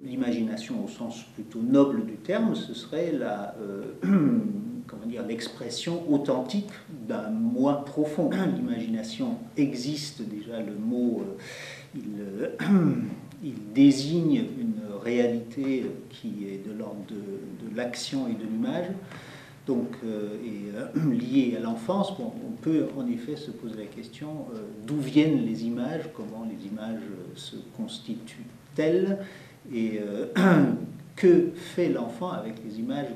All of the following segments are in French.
L'imagination au sens plutôt noble du terme, ce serait l'expression authentique d'un moi profond. L'imagination existe déjà, le mot, il désigne une réalité qui est de l'ordre de l'action et de l'image, donc liée à l'enfance. Bon, on peut en effet se poser la question d'où viennent les images, comment les images se constituent-elles, et que fait l'enfant avec les images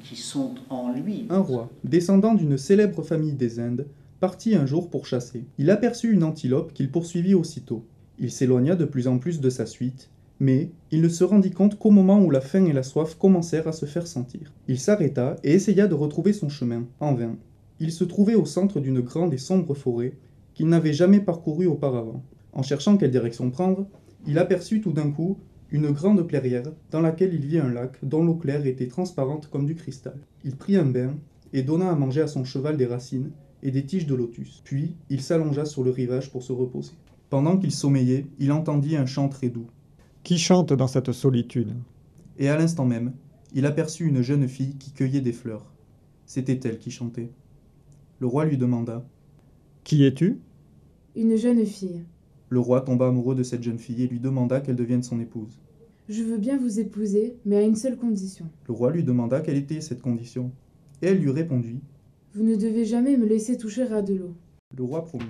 qui sont en lui. Un roi, descendant d'une célèbre famille des Indes, partit un jour pour chasser. Il aperçut une antilope qu'il poursuivit aussitôt. Il s'éloigna de plus en plus de sa suite, mais il ne se rendit compte qu'au moment où la faim et la soif commencèrent à se faire sentir. Il s'arrêta et essaya de retrouver son chemin, en vain. Il se trouvait au centre d'une grande et sombre forêt qu'il n'avait jamais parcourue auparavant. En cherchant quelle direction prendre, il aperçut tout d'un coup une grande clairière dans laquelle il vit un lac dont l'eau claire était transparente comme du cristal. Il prit un bain et donna à manger à son cheval des racines et des tiges de lotus. Puis il s'allongea sur le rivage pour se reposer. Pendant qu'il sommeillait, il entendit un chant très doux. Qui chante dans cette solitude? Et à l'instant même, il aperçut une jeune fille qui cueillait des fleurs. C'était elle qui chantait. Le roi lui demanda « Qui es-tu » ? Une jeune fille. Le roi tomba amoureux de cette jeune fille et lui demanda qu'elle devienne son épouse. Je veux bien vous épouser, mais à une seule condition. Le roi lui demanda quelle était cette condition. Et elle lui répondit « Vous ne devez jamais me laisser toucher à de l'eau. » Le roi promit.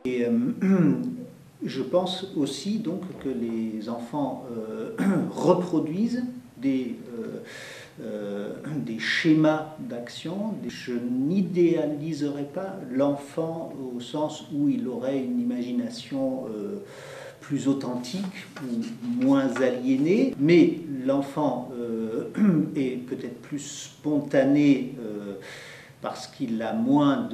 Et je pense aussi donc que les enfants reproduisent des schémas d'action. Je n'idéaliserai pas l'enfant au sens où il aurait une imagination plus authentique ou moins aliénée, mais l'enfant est peut-être plus spontané parce qu'il a moins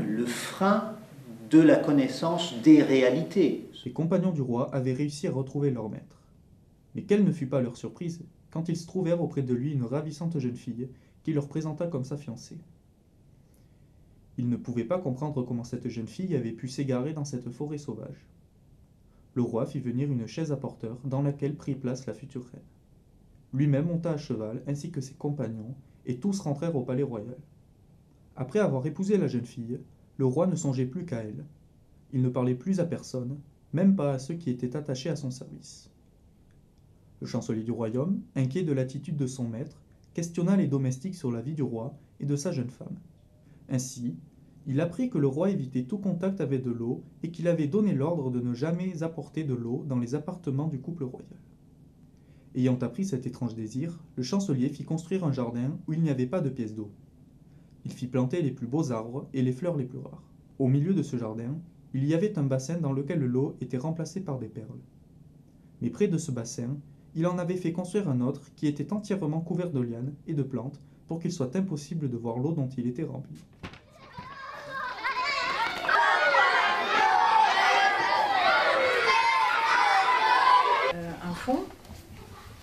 le frein de la connaissance des réalités. Les compagnons du roi avaient réussi à retrouver leur maître. Mais quelle ne fut pas leur surprise quand ils se trouvèrent auprès de lui une ravissante jeune fille qui leur présenta comme sa fiancée. Ils ne pouvaient pas comprendre comment cette jeune fille avait pu s'égarer dans cette forêt sauvage. Le roi fit venir une chaise à porteurs dans laquelle prit place la future reine. Lui-même monta à cheval ainsi que ses compagnons et tous rentrèrent au palais royal. Après avoir épousé la jeune fille, le roi ne songeait plus qu'à elle. Il ne parlait plus à personne, même pas à ceux qui étaient attachés à son service. Le chancelier du royaume, inquiet de l'attitude de son maître, questionna les domestiques sur la vie du roi et de sa jeune femme. Ainsi, il apprit que le roi évitait tout contact avec de l'eau et qu'il avait donné l'ordre de ne jamais apporter de l'eau dans les appartements du couple royal. Ayant appris cet étrange désir, le chancelier fit construire un jardin où il n'y avait pas de pièce d'eau. Il fit planter les plus beaux arbres et les fleurs les plus rares. Au milieu de ce jardin, il y avait un bassin dans lequel l'eau était remplacée par des perles. Mais près de ce bassin, il en avait fait construire un autre qui était entièrement couvert de lianes et de plantes pour qu'il soit impossible de voir l'eau dont il était rempli. Un fond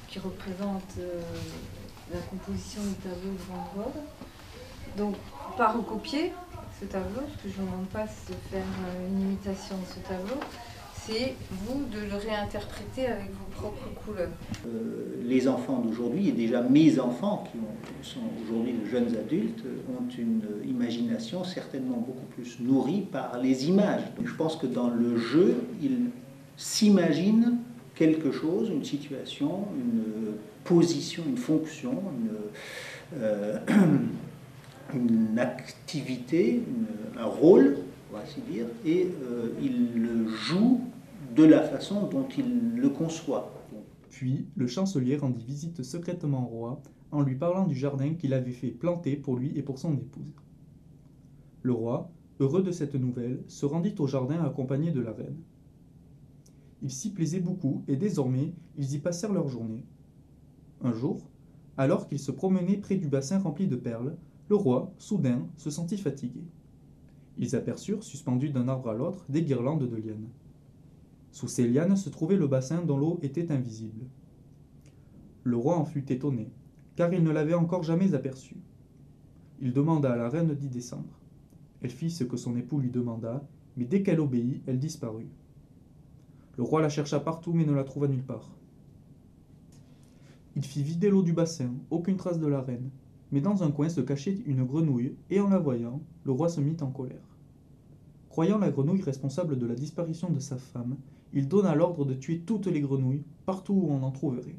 qui représente la composition du tableau de Van Gogh. Donc, pas recopier ce tableau, parce que je ne vous demande pas de faire une imitation de ce tableau, c'est vous de le réinterpréter avec vos propres couleurs. Les enfants d'aujourd'hui, et déjà mes enfants, qui sont aujourd'hui de jeunes adultes, ont une imagination certainement beaucoup plus nourrie par les images. Donc, je pense que dans le jeu, ils s'imaginent quelque chose, une situation, une position, une fonction, une activité, un rôle pour ainsi dire, et il le joue de la façon dont il le conçoit. Puis, le chancelier rendit visite secrètement au roi en lui parlant du jardin qu'il avait fait planter pour lui et pour son épouse. Le roi, heureux de cette nouvelle, se rendit au jardin accompagné de la reine. Ils s'y plaisaient beaucoup et désormais, ils y passèrent leur journée. Un jour, alors qu'ils se promenaient près du bassin rempli de perles, le roi, soudain, se sentit fatigué. Ils aperçurent, suspendus d'un arbre à l'autre, des guirlandes de lianes. Sous ces lianes se trouvait le bassin dont l'eau était invisible. Le roi en fut étonné, car il ne l'avait encore jamais aperçu. Il demanda à la reine d'y descendre. Elle fit ce que son époux lui demanda, mais dès qu'elle obéit, elle disparut. Le roi la chercha partout, mais ne la trouva nulle part. Il fit vider l'eau du bassin, aucune trace de la reine, mais dans un coin se cachait une grenouille, et en la voyant, le roi se mit en colère. Croyant la grenouille responsable de la disparition de sa femme, il donna l'ordre de tuer toutes les grenouilles, partout où on en trouverait.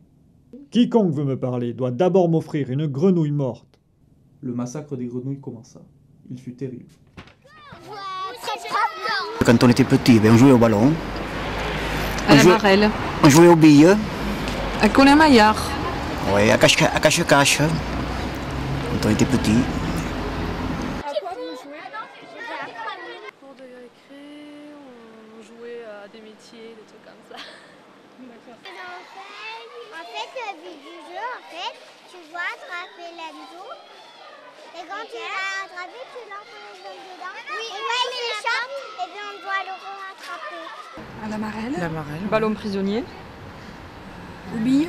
Quiconque veut me parler doit d'abord m'offrir une grenouille morte. Le massacre des grenouilles commença. Il fut terrible. Quand on était petit, on jouait au ballon. À la marelle. On jouait aux billes. À Colin-Maillard. Oui, à cache-cache. Quand on était petit. À quoi vous jouez? Cours de récré, on jouait à des métiers, des trucs comme ça. En fait, le but du jeu, tu dois attraper l'Enzo. Et quand tu l'as attrapé, tu l'enfonces dedans. Oui, et quand il échappe, et bien on doit le rattraper. À la marelle. La marelle. Ballon prisonnier. Aux billes.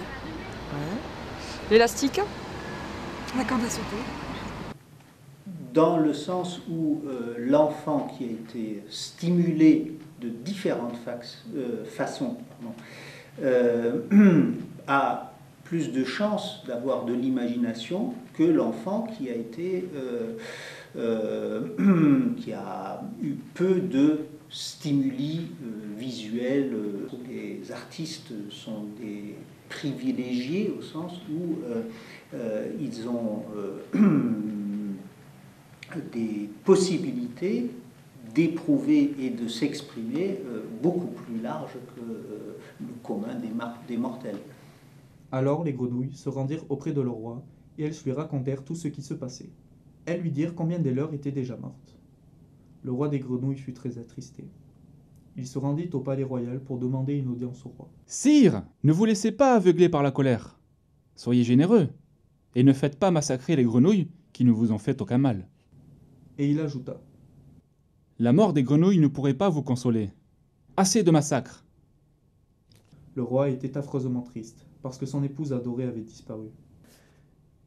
Ouais. L'élastique. La corde à sauter. Dans le sens où l'enfant qui a été stimulé de différentes façons a plus de chances d'avoir de l'imagination que l'enfant qui a été qui a eu peu de stimuli visuels. Les artistes sont des privilégiés au sens où ils ont des possibilités d'éprouver et de s'exprimer beaucoup plus larges que le commun des mortels. Alors les grenouilles se rendirent auprès de leur roi, et elles lui racontèrent tout ce qui se passait. Elles lui dirent combien des leurs étaient déjà mortes. Le roi des grenouilles fut très attristé. Il se rendit au palais royal pour demander une audience au roi. « Sire, ne vous laissez pas aveugler par la colère. Soyez généreux, et ne faites pas massacrer les grenouilles qui ne vous ont fait aucun mal. » Et il ajouta. « La mort des grenouilles ne pourrait pas vous consoler. Assez de massacres. » Le roi était affreusement triste, parce que son épouse adorée avait disparu.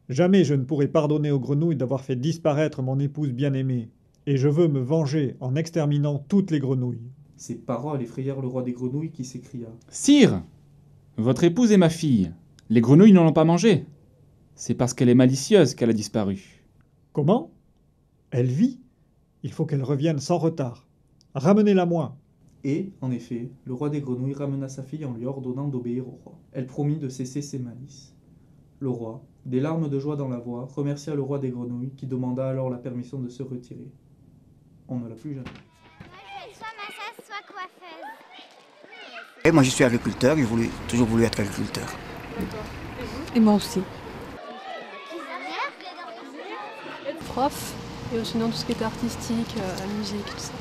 Jamais je ne pourrai pardonner aux grenouilles d'avoir fait disparaître mon épouse bien-aimée, et je veux me venger en exterminant toutes les grenouilles. Ces paroles effrayèrent le roi des grenouilles qui s'écria. « Sire, votre épouse est ma fille. Les grenouilles ne l'ont pas mangée. C'est parce qu'elle est malicieuse qu'elle a disparu. » Comment? Elle vit? Il faut qu'elle revienne sans retard. Ramenez-la-moi. Et, en effet, le roi des grenouilles ramena sa fille en lui ordonnant d'obéir au roi. Elle promit de cesser ses malices. Le roi, des larmes de joie dans la voix, remercia le roi des grenouilles qui demanda alors la permission de se retirer. On ne l'a plus jamais. Soit masseuse, soit coiffeuse. Et moi je suis agriculteur, j'ai toujours voulu être agriculteur. Et moi aussi. Prof, et sinon tout ce qui était artistique, la musique, tout ça.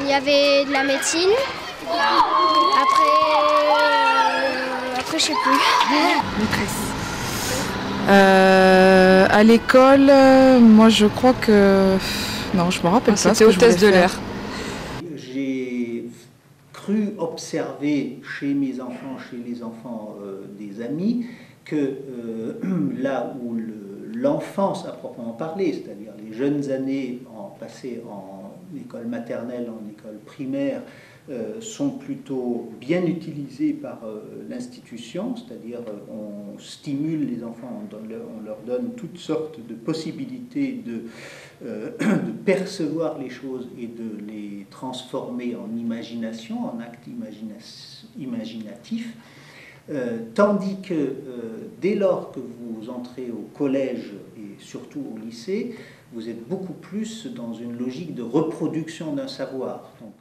Il y avait de la médecine. Après je sais plus. Maîtresse. À l'école, moi je crois que... Non, je me rappelle pas. C'était hôtesse de l'air. J'ai cru observer chez mes enfants, chez les enfants des amis, que là où l'enfance à proprement parler, c'est-à-dire les jeunes années passées en école maternelle, en école primaire, sont plutôt bien utilisées par l'institution, c'est-à-dire on stimule les enfants, on leur donne toutes sortes de possibilités de percevoir les choses et de les transformer en imagination, en actes imaginatifs. Tandis que dès lors que vous entrez au collège et surtout au lycée, vous êtes beaucoup plus dans une logique de reproduction d'un savoir. Donc,